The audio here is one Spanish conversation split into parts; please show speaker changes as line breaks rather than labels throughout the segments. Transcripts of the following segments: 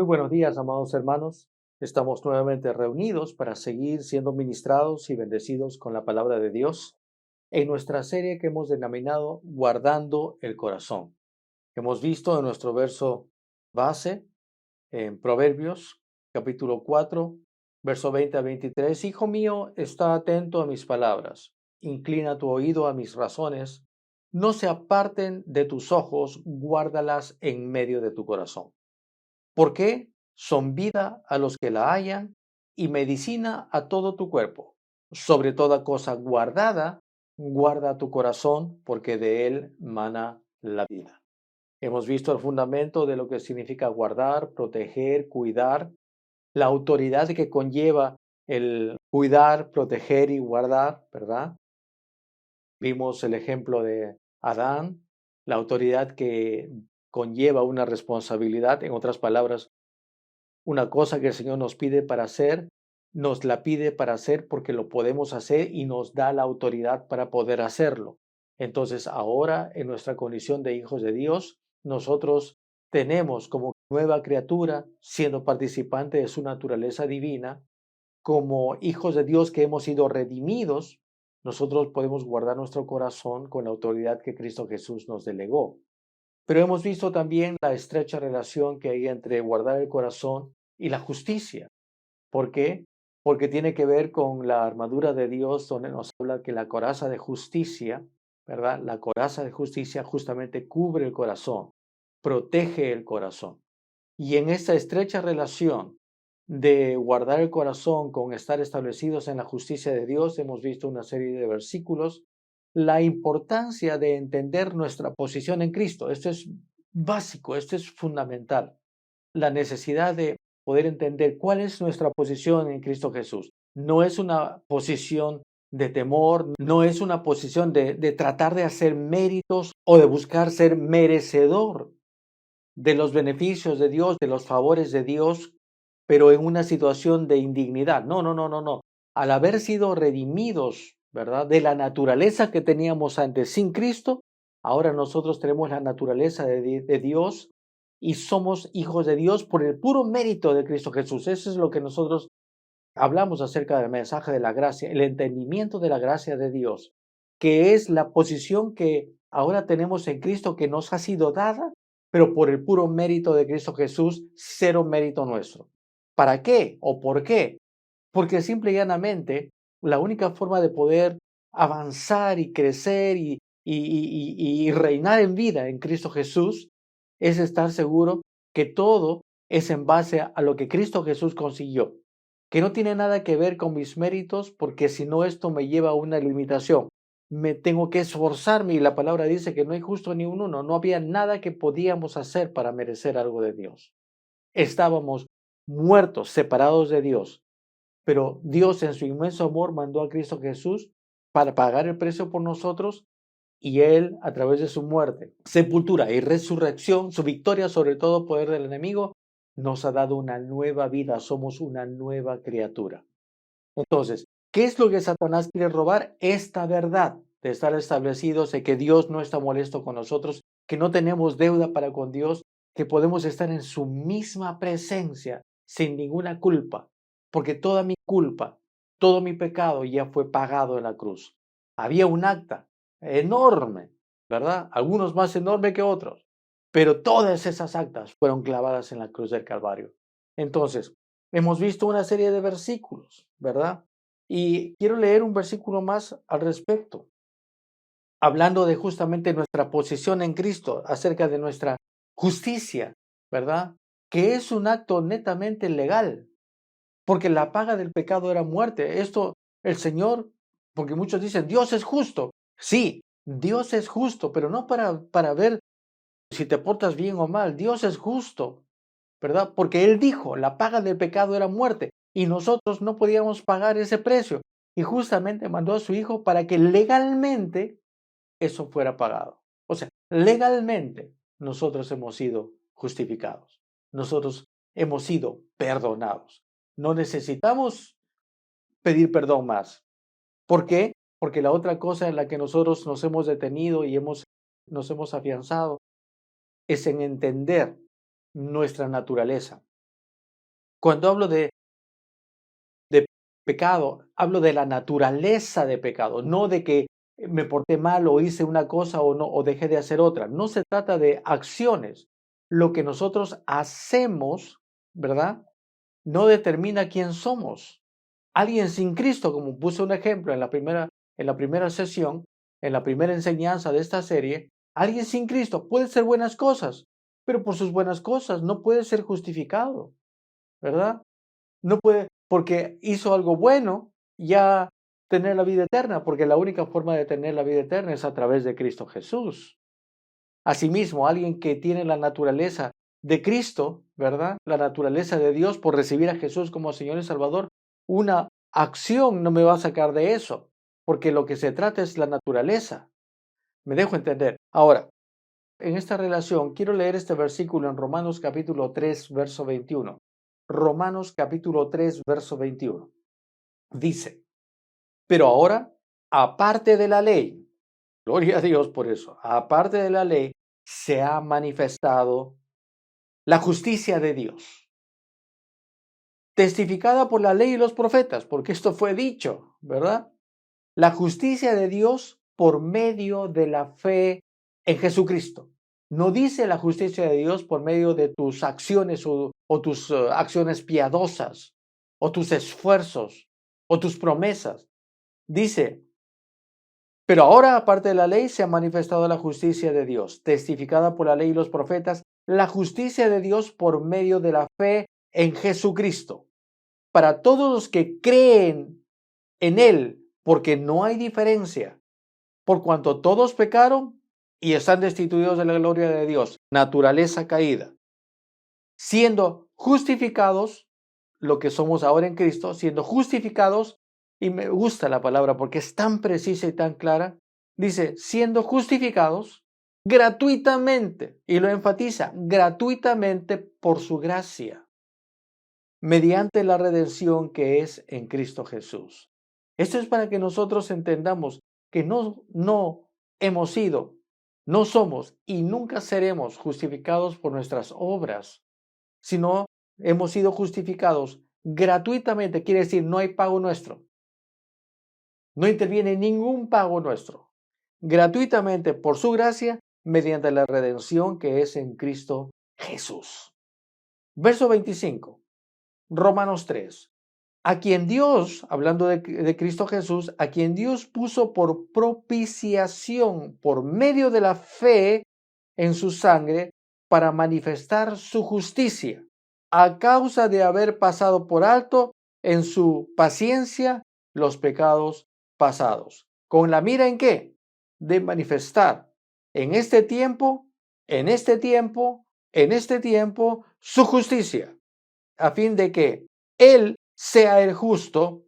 Muy buenos días, amados hermanos. Estamos nuevamente reunidos para seguir siendo ministrados y bendecidos con la palabra de Dios en nuestra serie que hemos denominado Guardando el Corazón. Hemos visto en nuestro verso base, en Proverbios, capítulo 4, verso 20 a 23, Hijo mío, está atento a mis palabras, inclina tu oído a mis razones, no se aparten de tus ojos, guárdalas en medio de tu corazón. Porque son vida a los que la hallan y medicina a todo tu cuerpo. Sobre toda cosa guardada, guarda tu corazón, porque de él mana la vida. Hemos visto el fundamento de lo que significa guardar, proteger, cuidar, la autoridad que conlleva el cuidar, proteger y guardar, ¿verdad? Vimos el ejemplo de Adán, la autoridad que conlleva una responsabilidad, en otras palabras, una cosa que el Señor nos pide para hacer, nos la pide para hacer porque lo podemos hacer y nos da la autoridad para poder hacerlo. Entonces, ahora, en nuestra condición de hijos de Dios, nosotros tenemos como nueva criatura, siendo participante de su naturaleza divina, como hijos de Dios que hemos sido redimidos, nosotros podemos guardar nuestro corazón con la autoridad que Cristo Jesús nos delegó. Pero hemos visto también la estrecha relación que hay entre guardar el corazón y la justicia. ¿Por qué? Porque tiene que ver con la armadura de Dios, donde nos habla que la coraza de justicia, ¿verdad? La coraza de justicia justamente cubre el corazón, protege el corazón. Y en esta estrecha relación de guardar el corazón con estar establecidos en la justicia de Dios, hemos visto una serie de versículos, la importancia de entender nuestra posición en Cristo. Esto es básico, esto es fundamental. La necesidad de poder entender cuál es nuestra posición en Cristo Jesús. No es una posición de temor, no es una posición de tratar de hacer méritos o de buscar ser merecedor de los beneficios de Dios, de los favores de Dios, pero en una situación de indignidad. No, no, no, no, no. Al haber sido redimidos, ¿verdad? De la naturaleza que teníamos antes sin Cristo, ahora nosotros tenemos la naturaleza de Dios y somos hijos de Dios por el puro mérito de Cristo Jesús. Eso es lo que nosotros hablamos acerca del mensaje de la gracia, el entendimiento de la gracia de Dios, que es la posición que ahora tenemos en Cristo que nos ha sido dada, pero por el puro mérito de Cristo Jesús, cero mérito nuestro. ¿Para qué o por qué? Porque simple y llanamente la única forma de poder avanzar y crecer y reinar en vida en Cristo Jesús es estar seguro que todo es en base a lo que Cristo Jesús consiguió, que no tiene nada que ver con mis méritos, porque si no esto me lleva a una limitación. Me tengo que esforzarme y la palabra dice que no hay justo ni un uno, no había nada que podíamos hacer para merecer algo de Dios. Estábamos muertos, separados de Dios, pero Dios en su inmenso amor mandó a Cristo Jesús para pagar el precio por nosotros y Él, a través de su muerte, sepultura y resurrección, su victoria sobre todo poder del enemigo, nos ha dado una nueva vida, somos una nueva criatura. Entonces, ¿qué es lo que Satanás quiere robar? Esta verdad de estar establecidos, de que Dios no está molesto con nosotros, que no tenemos deuda para con Dios, que podemos estar en su misma presencia sin ninguna culpa, porque toda mi culpa, todo mi pecado ya fue pagado en la cruz. Había un acta enorme, ¿verdad? Algunos más enorme que otros, pero todas esas actas fueron clavadas en la cruz del Calvario. Entonces, hemos visto una serie de versículos, ¿verdad? Y quiero leer un versículo más al respecto, hablando de justamente nuestra posición en Cristo, acerca de nuestra justicia, ¿verdad? Que es un acto netamente legal, porque la paga del pecado era muerte. Esto, el Señor, porque muchos dicen, Dios es justo. Sí, Dios es justo, pero no para ver si te portas bien o mal. Dios es justo, ¿verdad? Porque Él dijo, la paga del pecado era muerte y nosotros no podíamos pagar ese precio. Y justamente mandó a su Hijo para que legalmente eso fuera pagado. O sea, legalmente nosotros hemos sido justificados. Nosotros hemos sido perdonados. No necesitamos pedir perdón más. ¿Por qué? Porque la otra cosa en la que nosotros nos hemos detenido y nos hemos afianzado es en entender nuestra naturaleza. Cuando hablo de pecado, hablo de la naturaleza de pecado, no de que me porté mal o hice una cosa o no, o dejé de hacer otra. No se trata de acciones. Lo que nosotros hacemos, ¿verdad? No determina quién somos. Alguien sin Cristo, como puse un ejemplo en la primera sesión, en la primera enseñanza de esta serie, alguien sin Cristo puede hacer buenas cosas, pero por sus buenas cosas no puede ser justificado, ¿verdad? No puede, porque hizo algo bueno, ya tener la vida eterna, porque la única forma de tener la vida eterna es a través de Cristo Jesús. Asimismo, alguien que tiene la naturaleza de Cristo, ¿verdad? La naturaleza de Dios por recibir a Jesús como Señor y Salvador, una acción no me va a sacar de eso, porque lo que se trata es la naturaleza. Me dejo entender. Ahora, en esta relación, quiero leer este versículo en Romanos capítulo 3, verso 21. Romanos capítulo 3, verso 21. Dice, pero ahora, aparte de la ley, gloria a Dios por eso, aparte de la ley, se ha manifestado la justicia de Dios, testificada por la ley y los profetas, porque esto fue dicho, ¿verdad? La justicia de Dios por medio de la fe en Jesucristo. No dice la justicia de Dios por medio de tus acciones o tus acciones piadosas, o tus esfuerzos, o tus promesas. Dice, pero ahora, aparte de la ley, se ha manifestado la justicia de Dios, testificada por la ley y los profetas, la justicia de Dios por medio de la fe en Jesucristo. Para todos los que creen en Él, porque no hay diferencia, por cuanto todos pecaron y están destituidos de la gloria de Dios, naturaleza caída, siendo justificados, lo que somos ahora en Cristo, siendo justificados, y me gusta la palabra porque es tan precisa y tan clara, dice, siendo justificados gratuitamente, y lo enfatiza, gratuitamente por su gracia, mediante la redención que es en Cristo Jesús. Esto es para que nosotros entendamos que no hemos sido, no somos y nunca seremos justificados por nuestras obras, sino hemos sido justificados gratuitamente, quiere decir no hay pago nuestro, no interviene ningún pago nuestro, gratuitamente por su gracia, mediante la redención que es en Cristo Jesús. Verso 25, Romanos 3. A quien Dios, hablando de Cristo Jesús, a quien Dios puso por propiciación por medio de la fe en su sangre para manifestar su justicia, a causa de haber pasado por alto en su paciencia los pecados pasados. ¿Con la mira en qué? De manifestar en este tiempo, en este tiempo, en este tiempo, su justicia, a fin de que Él sea el justo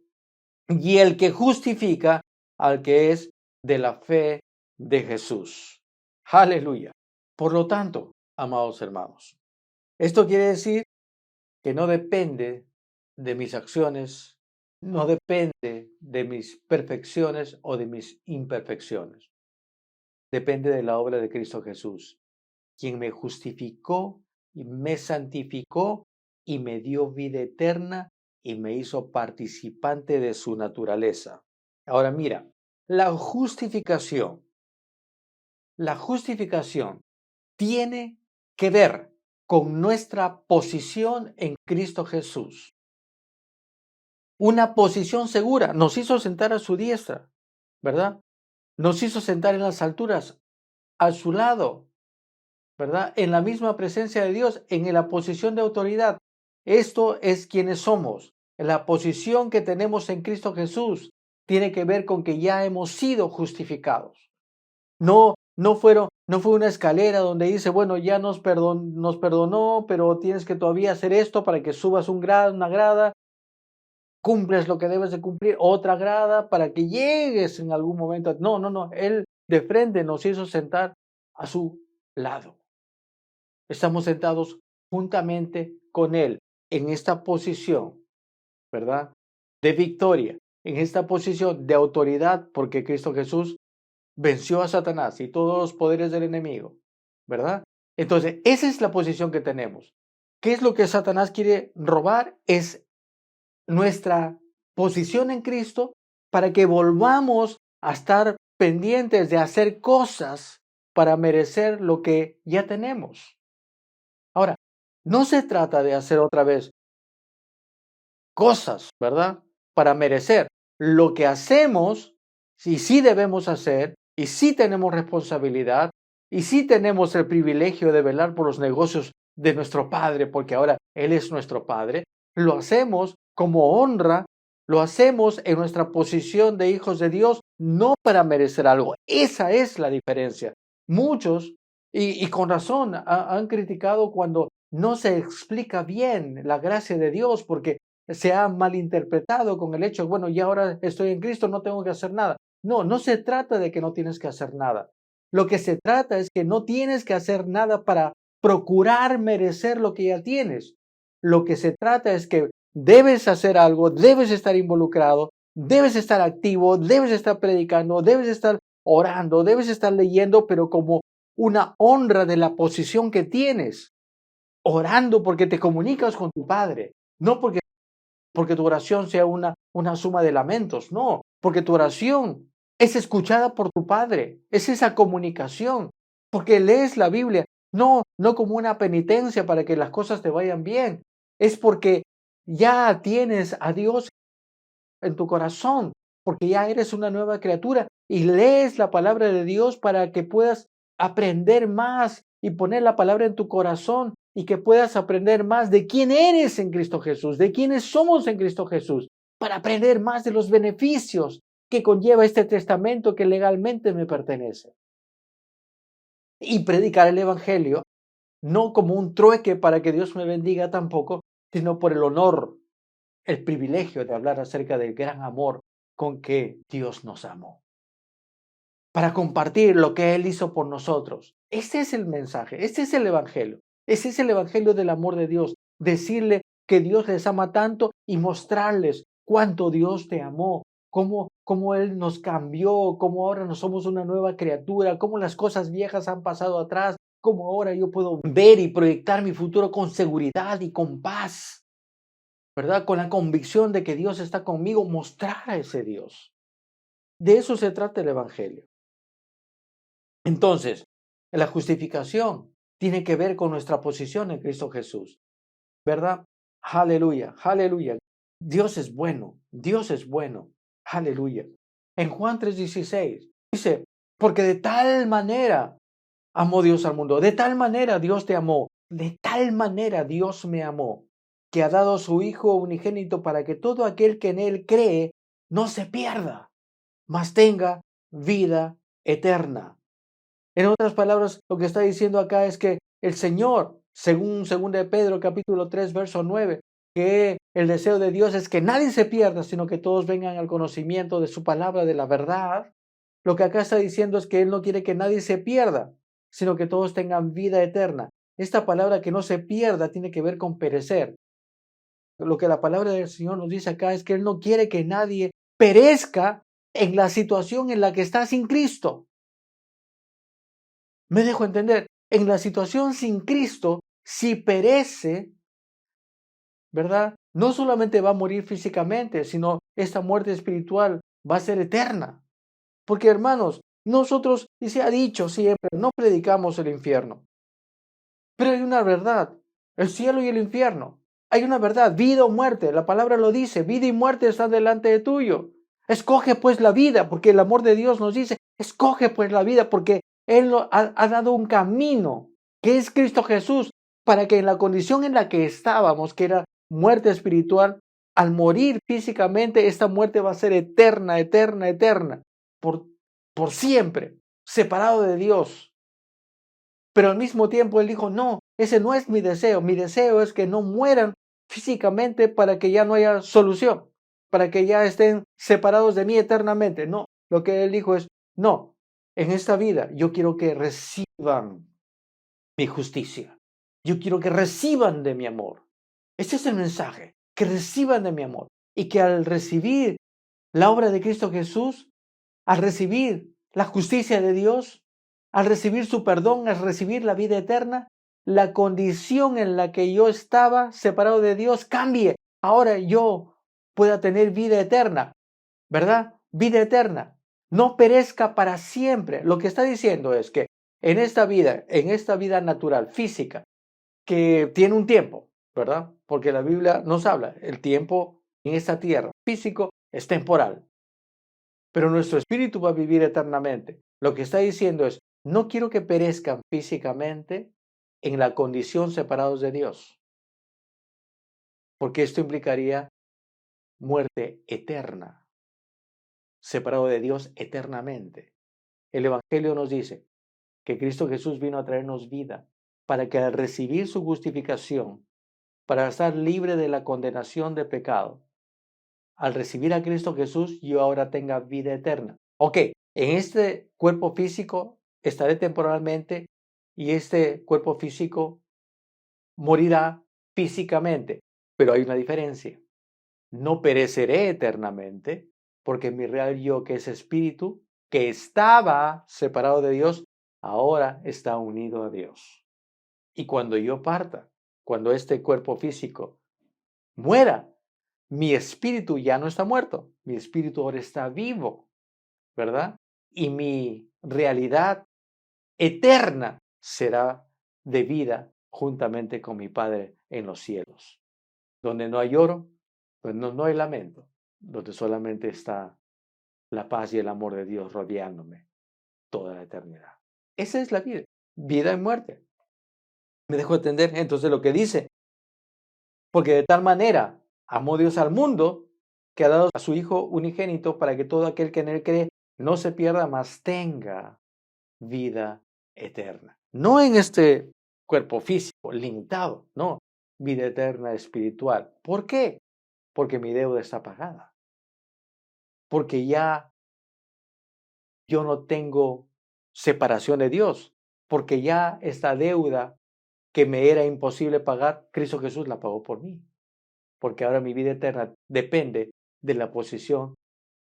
y el que justifica al que es de la fe de Jesús. Aleluya. Por lo tanto, amados hermanos, esto quiere decir que no depende de mis acciones, no depende de mis perfecciones o de mis imperfecciones. Depende de la obra de Cristo Jesús, quien me justificó y me santificó y me dio vida eterna y me hizo participante de su naturaleza. Ahora mira, la justificación tiene que ver con nuestra posición en Cristo Jesús. Una posición segura. Nos hizo sentar a su diestra, ¿verdad? Nos hizo sentar en las alturas, a su lado, ¿verdad? En la misma presencia de Dios, en la posición de autoridad. Esto es quienes somos. La posición que tenemos en Cristo Jesús tiene que ver con que ya hemos sido justificados. No fue una escalera donde dice, bueno, ya nos perdonó, pero tienes que todavía hacer esto para que subas una grada, cumples lo que debes de cumplir, otra grada para que llegues en algún momento. No, Él de frente nos hizo sentar a su lado. Estamos sentados juntamente con Él en esta posición, ¿verdad? De victoria, en esta posición de autoridad, porque Cristo Jesús venció a Satanás y todos los poderes del enemigo, ¿verdad? Entonces, esa es la posición que tenemos. ¿Qué es lo que Satanás quiere robar? Es nuestra posición en Cristo para que volvamos a estar pendientes de hacer cosas para merecer lo que ya tenemos. Ahora, no se trata de hacer otra vez cosas, ¿verdad? Para merecer. Lo que hacemos, y sí debemos hacer, y sí tenemos responsabilidad, y sí tenemos el privilegio de velar por los negocios de nuestro Padre, porque ahora Él es nuestro Padre, lo hacemos como honra, lo hacemos en nuestra posición de hijos de Dios, no para merecer algo. Esa es la diferencia. Muchos, y con razón, han criticado cuando no se explica bien la gracia de Dios, porque se ha malinterpretado con el hecho, bueno, ya ahora estoy en Cristo, no tengo que hacer nada. No, no se trata de que no tienes que hacer nada. Lo que se trata es que no tienes que hacer nada para procurar merecer lo que ya tienes. Lo que se trata es que debes hacer algo, debes estar involucrado, debes estar activo, debes estar predicando, debes estar orando, debes estar leyendo, pero como una honra de la posición que tienes, orando porque te comunicas con tu Padre, no porque tu oración sea una suma de lamentos, no, porque tu oración es escuchada por tu Padre, es esa comunicación, porque lees la Biblia, no como una penitencia para que las cosas te vayan bien, es porque ya tienes a Dios en tu corazón, porque ya eres una nueva criatura y lees la palabra de Dios para que puedas aprender más y poner la palabra en tu corazón y que puedas aprender más de quién eres en Cristo Jesús, de quiénes somos en Cristo Jesús, para aprender más de los beneficios que conlleva este testamento que legalmente me pertenece. Y predicar el Evangelio no como un trueque para que Dios me bendiga tampoco, sino por el honor, el privilegio de hablar acerca del gran amor con que Dios nos amó, para compartir lo que Él hizo por nosotros. Ese es el mensaje, ese es el Evangelio, ese es el Evangelio del amor de Dios, decirle que Dios les ama tanto y mostrarles cuánto Dios te amó, cómo Él nos cambió, cómo ahora no somos una nueva criatura, cómo las cosas viejas han pasado atrás, cómo ahora yo puedo ver y proyectar mi futuro con seguridad y con paz, ¿verdad? Con la convicción de que Dios está conmigo, mostrar a ese Dios. De eso se trata el Evangelio. Entonces, la justificación tiene que ver con nuestra posición en Cristo Jesús, ¿verdad? Aleluya, aleluya. Dios es bueno, Dios es bueno, aleluya. En Juan 3:16 dice, porque de tal manera amó Dios al mundo, de tal manera Dios te amó, de tal manera Dios me amó, que ha dado a su Hijo unigénito para que todo aquel que en Él cree no se pierda, mas tenga vida eterna. En otras palabras, lo que está diciendo acá es que el Señor, según 2 de Pedro capítulo 3, verso 9, que el deseo de Dios es que nadie se pierda, sino que todos vengan al conocimiento de su palabra, de la verdad. Lo que acá está diciendo es que Él no quiere que nadie se pierda, sino que todos tengan vida eterna. Esta palabra que no se pierda tiene que ver con perecer. Lo que la palabra del Señor nos dice acá es que Él no quiere que nadie perezca en la situación en la que está sin Cristo. Me dejo entender, en la situación sin Cristo, si perece, ¿verdad? No solamente va a morir físicamente, sino esta muerte espiritual va a ser eterna. Porque hermanos, nosotros, y se ha dicho siempre, no predicamos el infierno. Pero hay una verdad, el cielo y el infierno. Hay una verdad, vida o muerte. La palabra lo dice, vida y muerte están delante de tuyo. Escoge pues la vida, porque el amor de Dios nos dice, escoge pues la vida, porque Él ha dado un camino, que es Cristo Jesús, para que en la condición en la que estábamos, que era muerte espiritual, al morir físicamente, esta muerte va a ser eterna, eterna, eterna, por siempre, separado de Dios. Pero al mismo tiempo Él dijo, no, ese no es mi deseo es que no mueran físicamente para que ya no haya solución, para que ya estén separados de mí eternamente. No, lo que Él dijo es, no, en esta vida yo quiero que reciban mi justicia, yo quiero que reciban de mi amor. Ese es el mensaje, que reciban de mi amor y que al recibir la obra de Cristo Jesús, al recibir la justicia de Dios, al recibir su perdón, al recibir la vida eterna, la condición en la que yo estaba separado de Dios cambie. Ahora yo pueda tener vida eterna, ¿verdad? Vida eterna. No perezca para siempre. Lo que está diciendo es que en esta vida natural, física, que tiene un tiempo, ¿verdad? Porque la Biblia nos habla, el tiempo en esta tierra físico es temporal, pero nuestro espíritu va a vivir eternamente. Lo que está diciendo es, no quiero que perezcan físicamente en la condición separados de Dios, porque esto implicaría muerte eterna, separado de Dios eternamente. El Evangelio nos dice que Cristo Jesús vino a traernos vida para que al recibir su justificación, para estar libre de la condenación de pecado, al recibir a Cristo Jesús, yo ahora tenga vida eterna. Ok, en este cuerpo físico estaré temporalmente y este cuerpo físico morirá físicamente, pero hay una diferencia. No pereceré eternamente porque mi real yo, que es espíritu, que estaba separado de Dios, ahora está unido a Dios. Y cuando yo parta, cuando este cuerpo físico muera, mi espíritu ya no está muerto, mi espíritu ahora está vivo, ¿verdad? Y mi realidad eterna será de vida juntamente con mi Padre en los cielos, donde no hay lloro, donde no hay lamento, donde solamente está la paz y el amor de Dios rodeándome toda la eternidad. Esa es la vida, vida y muerte. ¿Me dejo entender? Entonces lo que dice, porque de tal manera amó Dios al mundo que ha dado a su Hijo unigénito para que todo aquel que en él cree no se pierda, mas tenga vida eterna. No en este cuerpo físico limitado, no, vida eterna espiritual. ¿Por qué? Porque mi deuda está pagada. Porque ya yo no tengo separación de Dios. Porque ya esta deuda que me era imposible pagar, Cristo Jesús la pagó por mí. Porque ahora mi vida eterna depende de la posición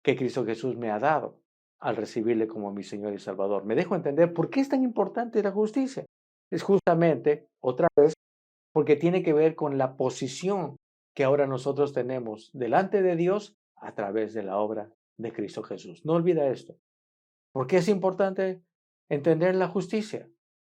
que Cristo Jesús me ha dado al recibirle como mi Señor y Salvador. Me dejo entender por qué es tan importante la justicia. Es justamente, otra vez, porque tiene que ver con la posición que ahora nosotros tenemos delante de Dios a través de la obra de Cristo Jesús. No olvida esto. ¿Por qué es importante entender la justicia?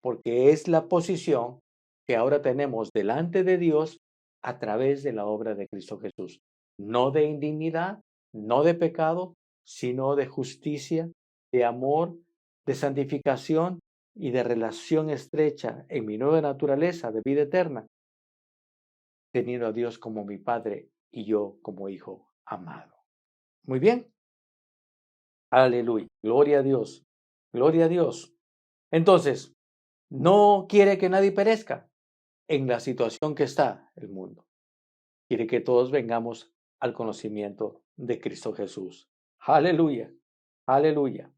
Porque es la posición que ahora tenemos delante de Dios a través de la obra de Cristo Jesús. No de indignidad, no de pecado, sino de justicia, de amor, de santificación y de relación estrecha en mi nueva naturaleza de vida eterna, teniendo a Dios como mi Padre y yo como Hijo amado. Muy bien. Aleluya. Gloria a Dios. Gloria a Dios. Entonces, no quiere que nadie perezca en la situación que está el mundo. Quiere que todos vengamos al conocimiento de Cristo Jesús. Aleluya. Aleluya.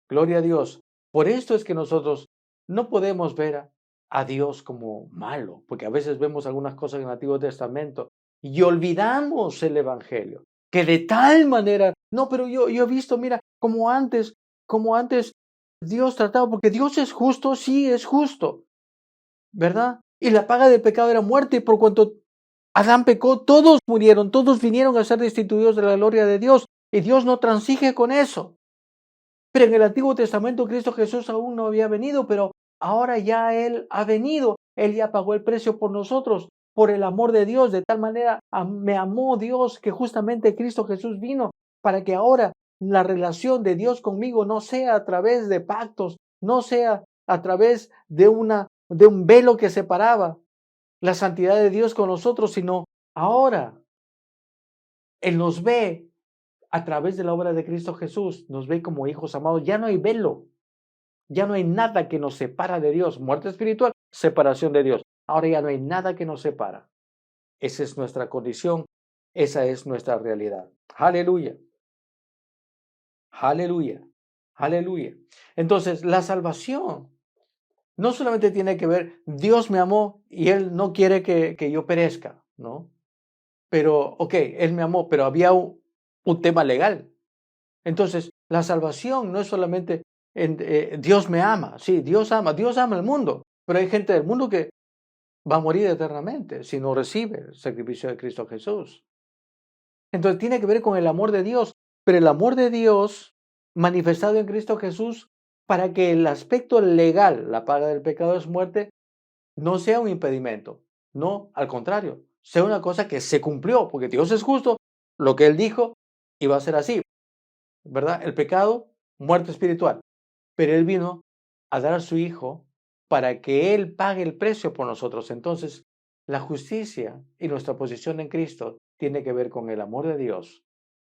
Gloria a Dios. Por esto es que nosotros no podemos ver a Dios como malo, porque a veces vemos algunas cosas en el Antiguo Testamento y olvidamos el Evangelio, que de tal manera, no, pero yo he visto, mira, como antes Dios trataba, porque Dios es justo, sí es justo, ¿verdad? Y la paga del pecado era muerte, y por cuanto Adán pecó, todos murieron, todos vinieron a ser destituidos de la gloria de Dios, y Dios no transige con eso. Pero en el Antiguo Testamento Cristo Jesús aún no había venido, pero ahora ya Él ha venido. Él ya pagó el precio por nosotros, por el amor de Dios. De tal manera me amó Dios que justamente Cristo Jesús vino para que ahora la relación de Dios conmigo no sea a través de pactos, no sea a través de un velo que separaba la santidad de Dios con nosotros, sino ahora Él nos ve a través de la obra de Cristo Jesús, nos ve como hijos amados. Ya no hay velo, ya no hay nada que nos separa de Dios. Muerte espiritual, separación de Dios. Ahora ya no hay nada que nos separa. Esa es nuestra condición, esa es nuestra realidad. Aleluya, aleluya, aleluya. Entonces, la salvación no solamente tiene que ver, Dios me amó y Él no quiere que yo perezca, ¿no? Pero, ok, Él me amó, pero había un tema legal. Entonces, la salvación no es solamente Dios me ama, sí, Dios ama al mundo, pero hay gente del mundo que va a morir eternamente si no recibe el sacrificio de Cristo Jesús. Entonces tiene que ver con el amor de Dios, pero el amor de Dios manifestado en Cristo Jesús para que el aspecto legal, la paga del pecado es muerte, no sea un impedimento. No, al contrario, sea una cosa que se cumplió, porque Dios es justo, lo que Él dijo iba a ser así, ¿verdad? El pecado, muerte espiritual, pero Él vino a dar a su Hijo para que Él pague el precio por nosotros. Entonces, la justicia y nuestra posición en Cristo tiene que ver con el amor de Dios,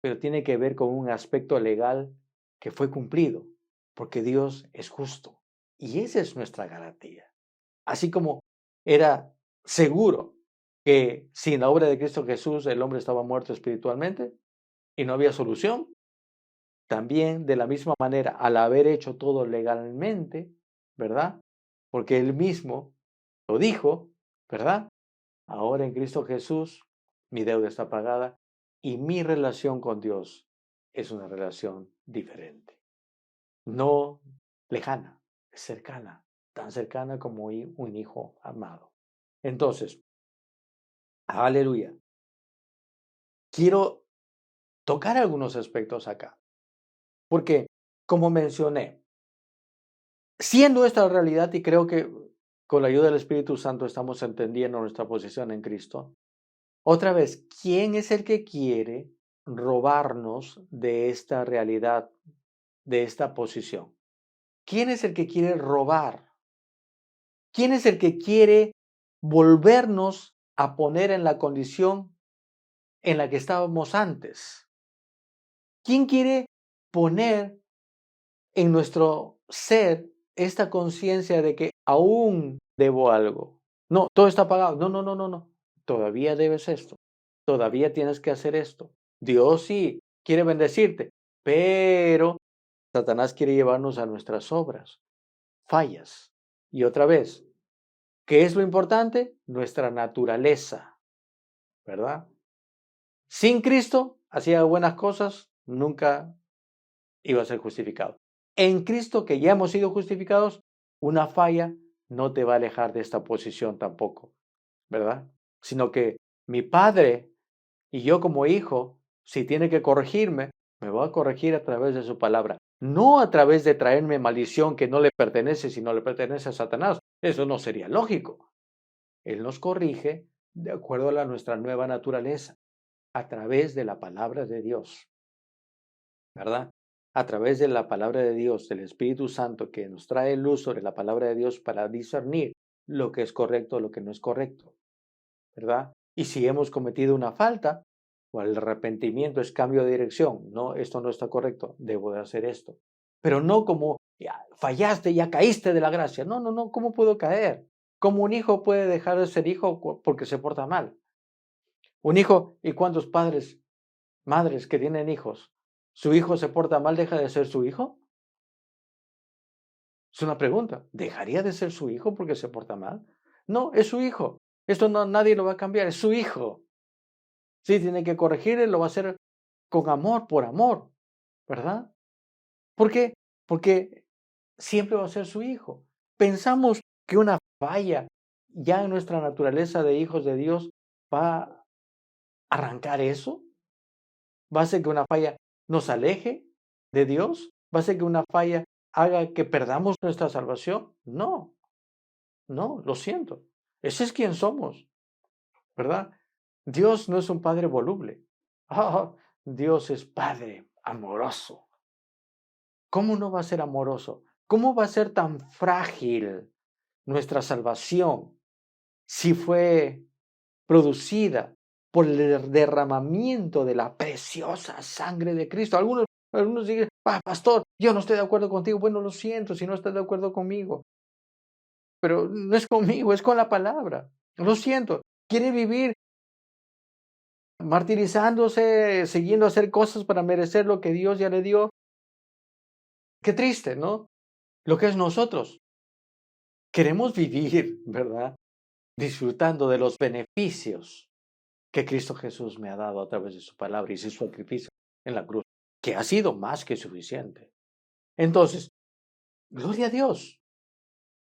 pero tiene que ver con un aspecto legal que fue cumplido, porque Dios es justo. Y esa es nuestra garantía. Así como era seguro que sin la obra de Cristo Jesús el hombre estaba muerto espiritualmente y no había solución, también de la misma manera, al haber hecho todo legalmente, ¿verdad? Porque Él mismo lo dijo, ¿verdad? Ahora en Cristo Jesús mi deuda está pagada y mi relación con Dios es una relación diferente. No lejana, es cercana, tan cercana como un hijo amado. Entonces, aleluya. Quiero tocar algunos aspectos acá, porque como mencioné, siendo esta realidad, y creo que con la ayuda del Espíritu Santo estamos entendiendo nuestra posición en Cristo, otra vez, ¿quién es el que quiere robarnos de esta realidad, de esta posición? ¿Quién es el que quiere robar? ¿Quién es el que quiere volvernos a poner en la condición en la que estábamos antes? ¿Quién quiere poner en nuestro ser esta conciencia de que aún debo algo? No, todo está pagado. No, no, no, no, no. Todavía debes esto. Todavía tienes que hacer esto. Dios sí quiere bendecirte, pero Satanás quiere llevarnos a nuestras obras, fallas. Y otra vez, ¿qué es lo importante? Nuestra naturaleza, ¿verdad? Sin Cristo, hacía buenas cosas, nunca iba a ser justificado. En Cristo, que ya hemos sido justificados, una falla no te va a alejar de esta posición tampoco, ¿verdad? Sino que mi padre y yo como hijo, si tiene que corregirme, me va a corregir a través de su palabra. No a través de traerme maldición que no le pertenece, sino le pertenece a Satanás. Eso no sería lógico. Él nos corrige de acuerdo a nuestra nueva naturaleza, a través de la palabra de Dios, ¿verdad? A través de la palabra de Dios, del Espíritu Santo que nos trae luz sobre la palabra de Dios para discernir lo que es correcto o lo que no es correcto, ¿verdad? Y si hemos cometido una falta, o el arrepentimiento es cambio de dirección, no, esto no está correcto, debo de hacer esto. Pero no como, ya fallaste, ya caíste de la gracia. No, no, no, ¿cómo puedo caer? ¿Cómo un hijo puede dejar de ser hijo porque se porta mal? Un hijo, ¿y cuántos padres, madres que tienen hijos? ¿Su hijo se porta mal, deja de ser su hijo? Es una pregunta. ¿Dejaría de ser su hijo porque se porta mal? No, es su hijo. Esto no, nadie lo va a cambiar, es su hijo. Sí, tiene que corregirle, lo va a hacer con amor, por amor, ¿verdad? ¿Por qué? Porque siempre va a ser su hijo. Pensamos que una falla ya en nuestra naturaleza de hijos de Dios va a arrancar eso. ¿Va a hacer que una falla nos aleje de Dios? ¿Va a hacer que una falla haga que perdamos nuestra salvación? No, no, lo siento. Ese es quien somos, ¿verdad? Dios no es un padre voluble. Ah, Dios es padre amoroso. ¿Cómo no va a ser amoroso? ¿Cómo va a ser tan frágil nuestra salvación si fue producida por el derramamiento de la preciosa sangre de Cristo? Algunos dicen, pastor, yo no estoy de acuerdo contigo. Bueno, lo siento si no estás de acuerdo conmigo, pero no es conmigo, es con la palabra. Lo siento. Quiere vivir martirizándose, siguiendo a hacer cosas para merecer lo que Dios ya le dio. Qué triste, ¿no? Lo que es nosotros. Queremos vivir, ¿verdad? Disfrutando de los beneficios que Cristo Jesús me ha dado a través de su palabra y su sacrificio en la cruz, que ha sido más que suficiente. Entonces, gloria a Dios.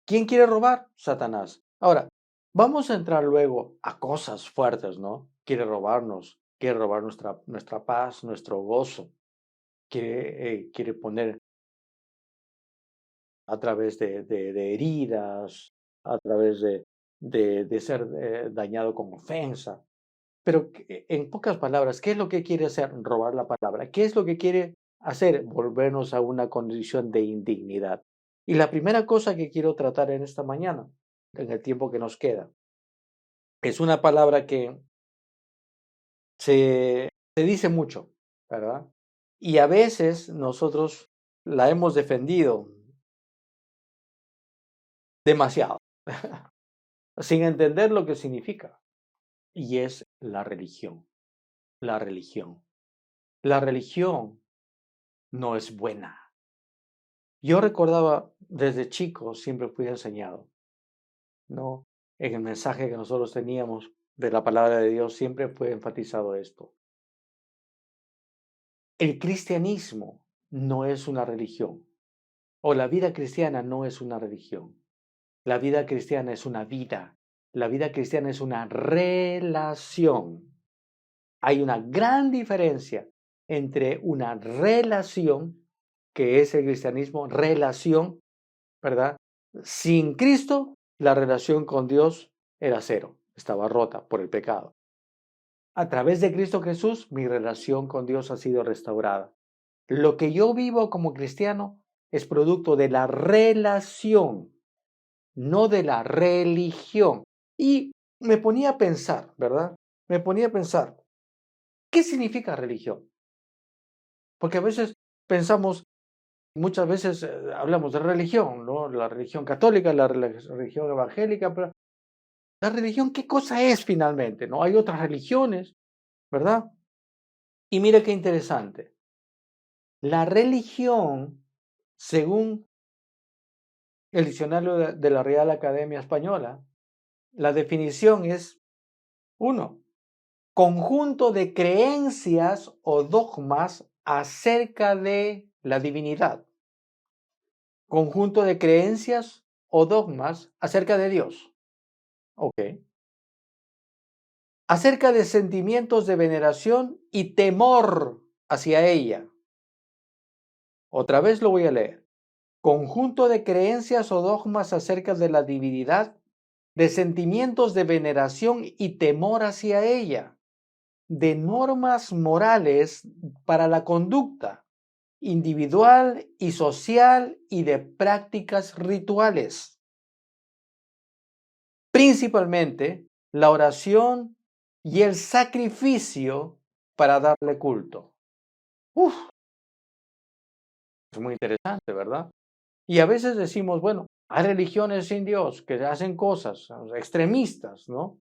¿Quién quiere robar? Satanás. Ahora, Vamos a entrar luego a cosas fuertes, ¿no? Quiere robar nuestra paz, nuestro gozo, quiere poner a través de heridas, a través de ser dañado con ofensa. Pero en pocas palabras, ¿qué es lo que quiere hacer? Robar la palabra. ¿Qué es lo que quiere hacer? Volvernos a una condición de indignidad. Y la primera cosa que quiero tratar en esta mañana, en el tiempo que nos queda, es una palabra que se dice mucho, ¿verdad? Y a veces nosotros la hemos defendido demasiado, sin entender lo que significa. Y es la religión. La religión. La religión no es buena. Yo recordaba desde chico, siempre fui enseñado, ¿no? En el mensaje que nosotros teníamos de la palabra de Dios siempre fue enfatizado esto. El cristianismo no es una religión, o la vida cristiana no es una religión. La vida cristiana es una vida. La vida cristiana es una relación. Hay una gran diferencia entre una relación, que es el cristianismo, relación, ¿verdad? Sin Cristo, la relación con Dios era cero, estaba rota por el pecado. A través de Cristo Jesús, mi relación con Dios ha sido restaurada. Lo que yo vivo como cristiano es producto de la relación, no de la religión. Y me ponía a pensar, ¿verdad? Me ponía a pensar, ¿qué significa religión? Porque a veces pensamos, muchas veces hablamos de religión, ¿no? La religión católica, la religión evangélica, pero la religión, ¿qué cosa es finalmente? ¿No? Hay otras religiones, ¿verdad? Y mira qué interesante. La religión, según el diccionario de la Real Academia Española, la definición es, uno, conjunto de creencias o dogmas acerca de la divinidad. Conjunto de creencias o dogmas acerca de Dios. Ok. Acerca de sentimientos de veneración y temor hacia ella. Otra vez lo voy a leer. Conjunto de creencias o dogmas acerca de la divinidad, de sentimientos de veneración y temor hacia ella, de normas morales para la conducta individual y social y de prácticas rituales. Principalmente la oración y el sacrificio para darle culto. Uf, es muy interesante, ¿verdad? Y a veces decimos, bueno, hay religiones sin Dios que hacen cosas extremistas, ¿no?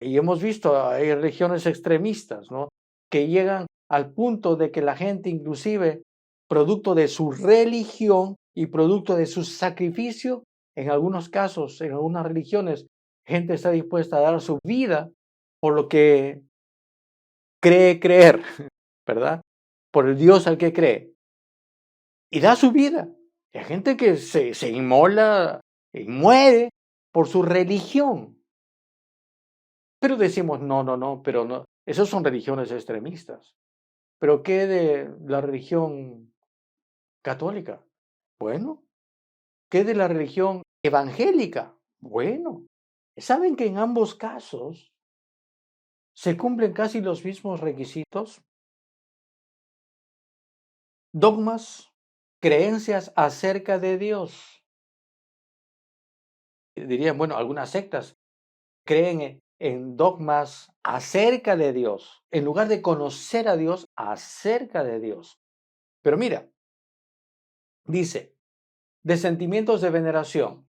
Y hemos visto, hay religiones extremistas, ¿no? Que llegan al punto de que la gente, inclusive, producto de su religión y producto de su sacrificio, en algunos casos, en algunas religiones, gente está dispuesta a dar su vida por lo que cree creer, ¿verdad? Por el Dios al que cree. Y da su vida. Y hay gente que se inmola y muere por su religión. Pero decimos, no, no, no, pero no, esas son religiones extremistas. ¿Pero qué de la religión católica? Bueno, ¿qué de la religión evangélica? Bueno, ¿saben que en ambos casos se cumplen casi los mismos requisitos? Dogmas, creencias acerca de Dios. Dirían, bueno, algunas sectas creen en dogmas acerca de Dios, en lugar de conocer a Dios, acerca de Dios. Pero mira, dice, de sentimientos de veneración.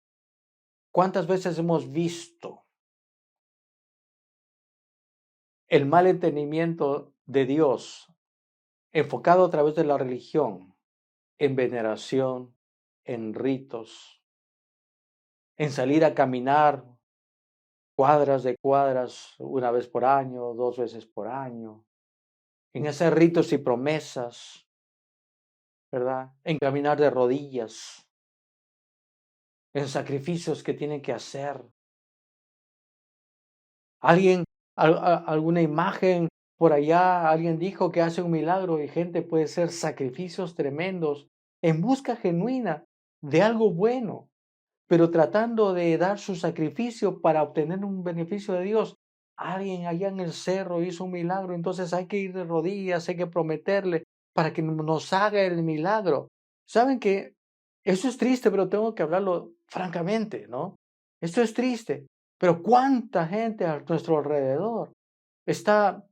¿Cuántas veces hemos visto el mal entendimiento de Dios enfocado a través de la religión en veneración, en ritos, en salir a caminar cuadras de cuadras una vez por año, dos veces por año, en hacer ritos y promesas, ¿verdad? En caminar de rodillas, en sacrificios que tienen que hacer, Alguna imagen por allá, alguien dijo que hace un milagro y gente puede hacer sacrificios tremendos en busca genuina de algo bueno, pero tratando de dar su sacrificio para obtener un beneficio de Dios. Alguien allá en el cerro hizo un milagro, entonces hay que ir de rodillas, hay que prometerle para que nos haga el milagro. ¿Saben qué? Eso es triste, pero tengo que hablarlo francamente, ¿no? Esto es triste, pero ¿cuánta gente a nuestro alrededor está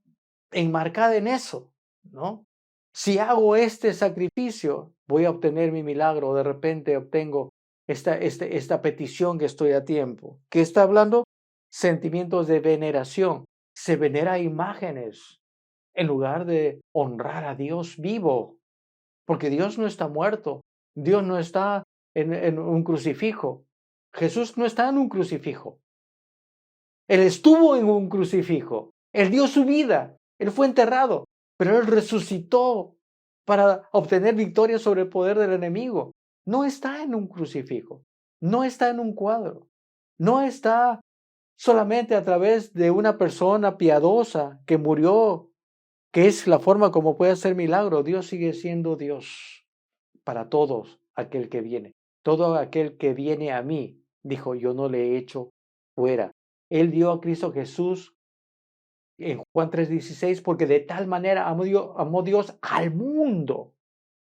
enmarcada en eso, ¿no? Si hago este sacrificio, voy a obtener mi milagro, o de repente obtengo esta petición que estoy a tiempo. ¿Qué está hablando? Sentimientos de veneración. Se venera imágenes en lugar de honrar a Dios vivo, porque Dios no está muerto, Dios no está en un crucifijo. Jesús no está en un crucifijo. Él estuvo en un crucifijo. Él dio su vida. Él fue enterrado, pero Él resucitó para obtener victoria sobre el poder del enemigo. No está en un crucifijo. No está en un cuadro. No está solamente a través de una persona piadosa que murió, que es la forma como puede hacer milagro. Dios sigue siendo Dios para todos aquel que viene. Todo aquel que viene a mí, dijo, yo no le he hecho fuera. Él dio a Cristo Jesús en Juan 3:16 porque de tal manera amó Dios al mundo,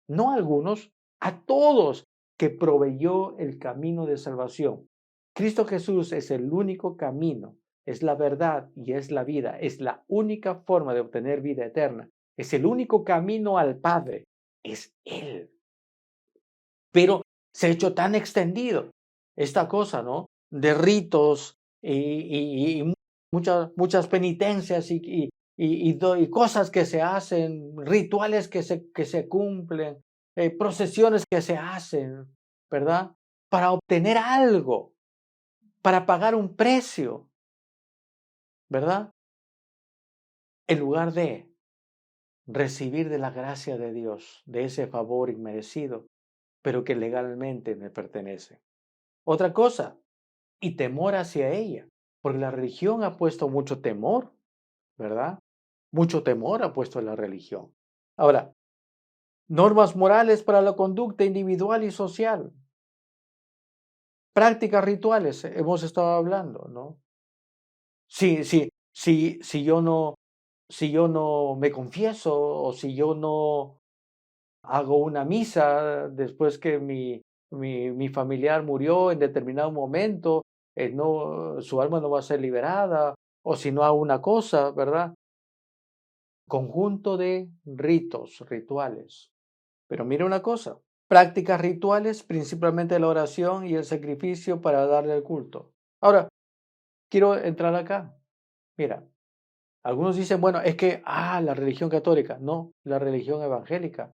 no a algunos, a todos, que proveyó el camino de salvación. Cristo Jesús es el único camino, es la verdad y es la vida, es la única forma de obtener vida eterna, es el único camino al Padre, es Él. Pero se ha hecho tan extendido esta cosa, ¿no? De ritos y muchas penitencias y cosas que se hacen, rituales que se cumplen, procesiones que se hacen, ¿verdad? Para obtener algo, para pagar un precio, ¿verdad? En lugar de recibir de la gracia de Dios, de ese favor inmerecido, pero que legalmente me pertenece. Otra cosa, y temor hacia ella, porque la religión ha puesto mucho temor, ¿verdad? Mucho temor ha puesto la religión. Ahora, normas morales para la conducta individual y social. Prácticas rituales, hemos estado hablando, ¿no? Si yo no me confieso o si yo no hago una misa después que mi familiar murió en determinado momento, su alma no va a ser liberada, o si no hago una cosa, ¿verdad? Conjunto de ritos, rituales. Pero mira una cosa, prácticas rituales, principalmente la oración y el sacrificio para darle el culto. Ahora, quiero entrar acá. Mira, algunos dicen, bueno, es que, la religión católica. No, la religión evangélica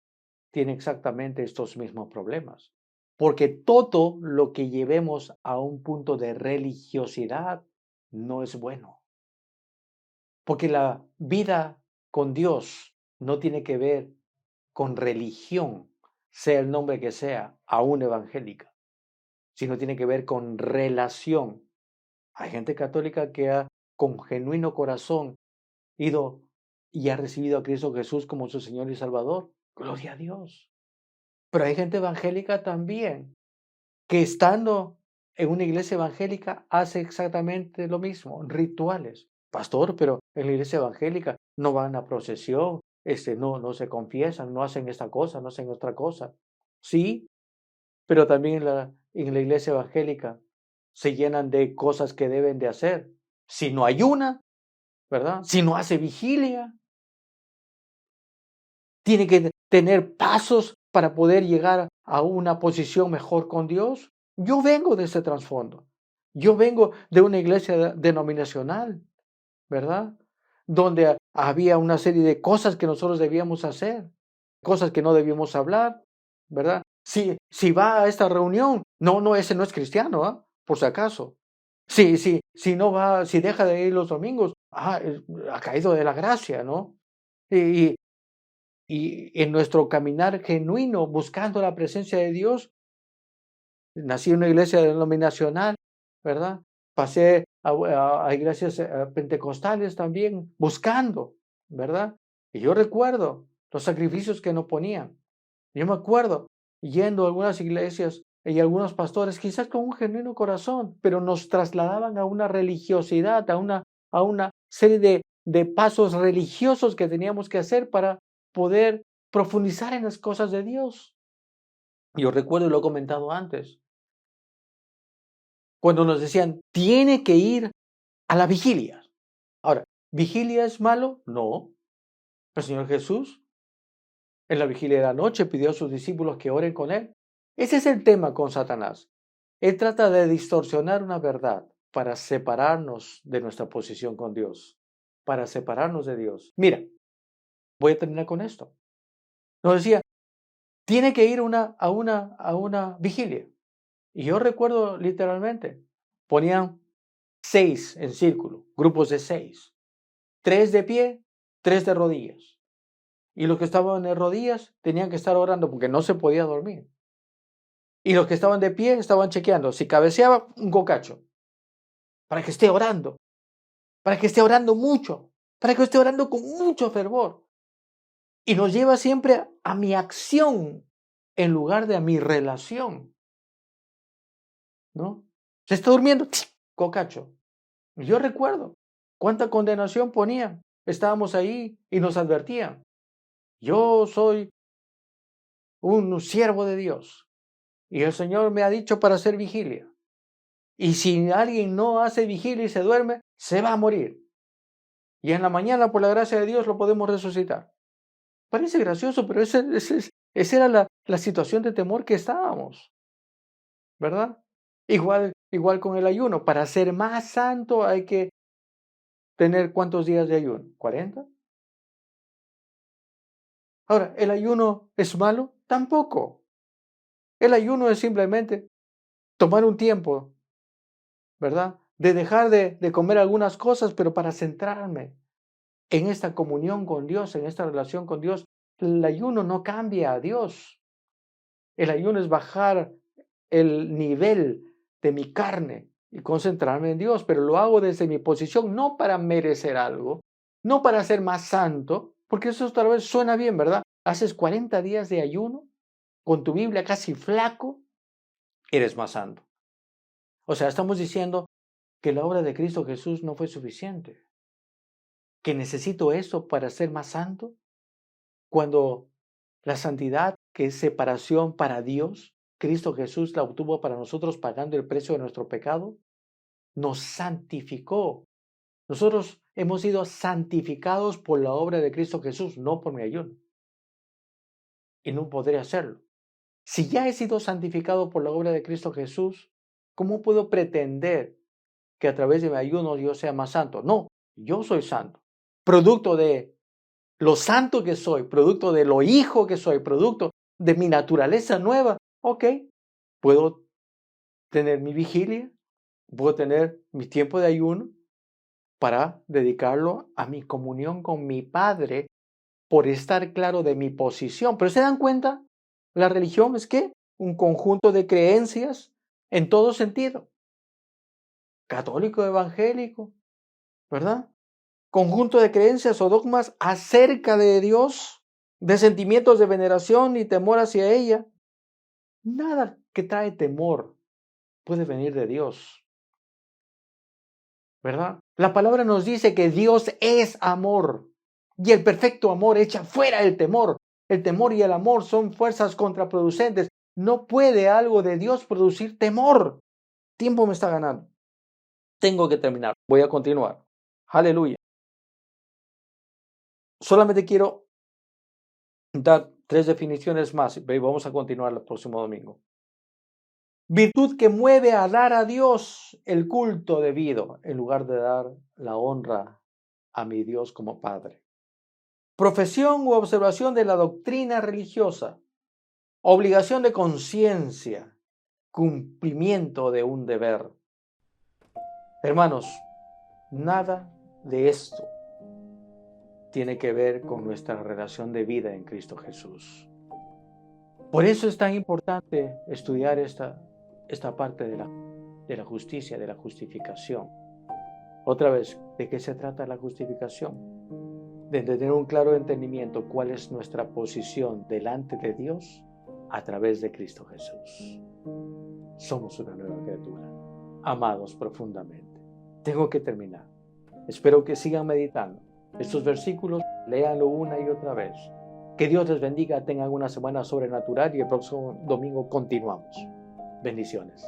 tiene exactamente estos mismos problemas. Porque todo lo que llevemos a un punto de religiosidad no es bueno. Porque la vida con Dios no tiene que ver con religión, sea el nombre que sea, aún evangélica, sino tiene que ver con relación. Hay gente católica que ha, con genuino corazón, ido y ha recibido a Cristo Jesús como su Señor y Salvador. Gloria a Dios. Pero hay gente evangélica también que estando en una iglesia evangélica hace exactamente lo mismo, rituales. Pastor, pero en la iglesia evangélica no van a procesión, no se confiesan, no hacen esta cosa, no hacen otra cosa. Sí, pero también en la iglesia evangélica se llenan de cosas que deben de hacer. Si no ayuna, ¿verdad? Si no hace vigilia, tiene que tener pasos para poder llegar a una posición mejor con Dios. Yo vengo de ese trasfondo. Yo vengo de una iglesia denominacional, ¿verdad? Donde había una serie de cosas que nosotros debíamos hacer, cosas que no debíamos hablar, ¿verdad? Si va a esta reunión, no, ese no es cristiano, por si acaso. Si no va, si deja de ir los domingos, ha caído de la gracia, ¿no? Y, y en nuestro caminar genuino, buscando la presencia de Dios, nací en una iglesia denominacional, ¿verdad? Pasé a iglesias pentecostales también, buscando, ¿verdad? Y yo recuerdo los sacrificios que nos ponían. Yo me acuerdo yendo a algunas iglesias y algunos pastores, quizás con un genuino corazón, pero nos trasladaban a una religiosidad, a una serie de pasos religiosos que teníamos que hacer para poder profundizar en las cosas de Dios. Yo recuerdo, y lo he comentado antes, cuando nos decían, tiene que ir a la vigilia. Ahora, ¿vigilia es malo? No. El Señor Jesús en la vigilia de la noche pidió a sus discípulos que oren con Él. Ese es el tema con Satanás. Él trata de distorsionar una verdad para separarnos de nuestra posición con Dios, para separarnos de Dios. Mira, voy a terminar con esto. Nos decía, tiene que ir a una vigilia. Y yo recuerdo literalmente, ponían 6 en círculo, grupos de 6, 3 de pie, 3 de rodillas. Y los que estaban de rodillas tenían que estar orando porque no se podía dormir. Y los que estaban de pie estaban chequeando. Si cabeceaba, un cocacho. Para que esté orando. Para que esté orando mucho. Para que esté orando con mucho fervor. Y nos lleva siempre a mi acción en lugar de a mi relación. ¿No? Se está durmiendo. Cocacho. Y yo recuerdo cuánta condenación ponían. Estábamos ahí y nos advertían. Yo soy un siervo de Dios. Y el Señor me ha dicho para hacer vigilia. Y si alguien no hace vigilia y se duerme, se va a morir. Y en la mañana, por la gracia de Dios, lo podemos resucitar. Parece gracioso, pero esa era la situación de temor que estábamos, ¿verdad? Igual con el ayuno. Para ser más santo hay que tener ¿cuántos días de ayuno? ¿40? Ahora, ¿el ayuno es malo? Tampoco. El ayuno es simplemente tomar un tiempo, ¿verdad? De dejar de comer algunas cosas, pero para centrarme en esta comunión con Dios, en esta relación con Dios. El ayuno no cambia a Dios. El ayuno es bajar el nivel de mi carne y concentrarme en Dios, pero lo hago desde mi posición, no para merecer algo, no para ser más santo, porque eso tal vez suena bien, ¿verdad? Haces 40 días de ayuno con tu Biblia casi flaco, eres más santo. O sea, estamos diciendo que la obra de Cristo Jesús no fue suficiente, que necesito eso para ser más santo, cuando la santidad, que es separación para Dios, Cristo Jesús la obtuvo para nosotros pagando el precio de nuestro pecado, nos santificó. Nosotros hemos sido santificados por la obra de Cristo Jesús, no por mi ayuno. Y no podré hacerlo. Si ya he sido santificado por la obra de Cristo Jesús, ¿cómo puedo pretender que a través de mi ayuno yo sea más santo? No, yo soy santo. Producto de lo santo que soy, producto de lo hijo que soy, producto de mi naturaleza nueva. Ok, puedo tener mi vigilia, puedo tener mi tiempo de ayuno para dedicarlo a mi comunión con mi Padre por estar claro de mi posición. Pero ¿se dan cuenta? La religión es ¿qué? Un conjunto de creencias en todo sentido. Católico, evangélico, ¿verdad? Conjunto de creencias o dogmas acerca de Dios, de sentimientos de veneración y temor hacia ella. Nada que trae temor puede venir de Dios, ¿verdad? La palabra nos dice que Dios es amor y el perfecto amor echa fuera el temor. El temor y el amor son fuerzas contraproducentes. No puede algo de Dios producir temor. Tiempo me está ganando. Tengo que terminar. Voy a continuar. Aleluya. Solamente quiero dar 3 definiciones más y vamos a continuar el próximo domingo. Virtud que mueve a dar a Dios el culto debido en lugar de dar la honra a mi Dios como Padre. Profesión u observación de la doctrina religiosa. Obligación de conciencia. Cumplimiento de un deber. Hermanos, nada de esto tiene que ver con nuestra relación de vida en Cristo Jesús. Por eso es tan importante estudiar esta parte de la justicia, de la justificación. Otra vez, ¿de qué se trata la justificación? De tener un claro entendimiento cuál es nuestra posición delante de Dios a través de Cristo Jesús. Somos una nueva criatura, amados profundamente. Tengo que terminar. Espero que sigan meditando estos versículos, léanlo una y otra vez. Que Dios les bendiga, tengan una semana sobrenatural y el próximo domingo continuamos. Bendiciones.